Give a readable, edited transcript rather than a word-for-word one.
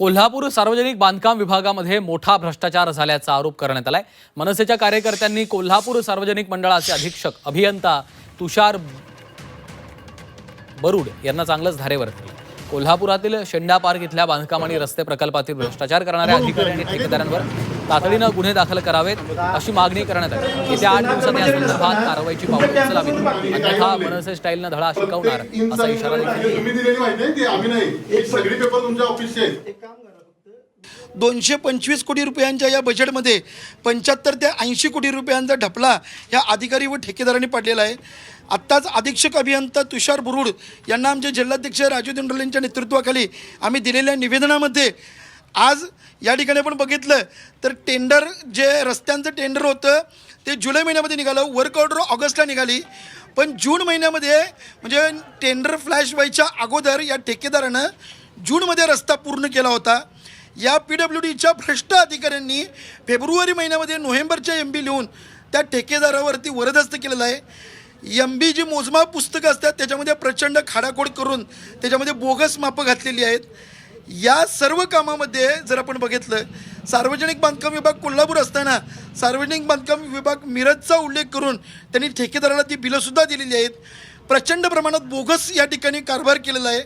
कोल्हापूर सार्वजनिक बांधकाम विभागामध्ये मोठा भ्रष्टाचार झाल्याचा आरोप करण्यात आलाय। मनसेच्या कार्यकर्त्यांनी कोल्हापूर सार्वजनिक मंडळाचे अधीक्षक अभियंता तुषार बरुड यांना चांगलंच धारेवर धरलं। कोल्हापुरातील शेंडा पार्क इथल्या बांधकाम आणि रस्ते प्रकल्पातील भ्रष्टाचार करणाऱ्या अधिकारी आणि ठेकेदारांवर तातडीनं गुन्हे दाखल करावेत अशी मागणी करण्यात आली। येत्या 8 दिवसात या संदर्भात कारवाईची पावलं उचलावीत, अन्यथा मनसे स्टाईलनं धडा शिकवणार असा इशारा तुम्ही दिलेली माहिती आहे ती आम्ही नाही, सगळी पेपर तुमच्या ऑफिसचे आहेत। 225 कोटी रुपयांच्या या बजेटमध्ये 75 ते 80 कोटी रुपयांचा ढपला ह्या अधिकारी व ठेकेदारांनी पाडलेला आहे। आत्ताच अधीक्षक अभियंता तुषार बुरुड यांना आमचे जिल्हाध्यक्ष राजू दिंडोले यांच्या नेतृत्वाखाली आम्ही दिलेल्या निवेदनामध्ये आज या ठिकाणी आपण बघितलं तर टेंडर जे रस्त्यांचं टेंडर होतं ते जुलै महिन्यामध्ये निघालं, वर्क ऑर्डर ऑगस्टला निघाली, पण जून महिन्यामध्ये म्हणजे टेंडर फ्लॅश व्हायच्या अगोदर या ठेकेदारानं जूनमध्ये रस्ता पूर्ण केला होता। या PWDच्या भ्रष्ट अधिकाऱ्यांनी फेब्रुवारी महिन्यामध्ये नोव्हेंबरच्या MB लिहून त्या ठेकेदारावरती वरदस्त केलेलं आहे। MB जी मोजमाप पुस्तकं असतात त्याच्यामध्ये प्रचंड खाडाखोड करून त्याच्यामध्ये बोगस मापं घातलेली आहेत। या सर्व कामामध्ये जर आपण बघितलं, सार्वजनिक बांधकाम विभाग कोल्हापूर असताना सार्वजनिक बांधकाम विभाग मिरजचा उल्लेख करून त्यांनी ठेकेदाराला ती बिलंसुद्धा दिलेली आहेत। प्रचंड प्रमाणात बोगस या ठिकाणी कारभार केलेला आहे।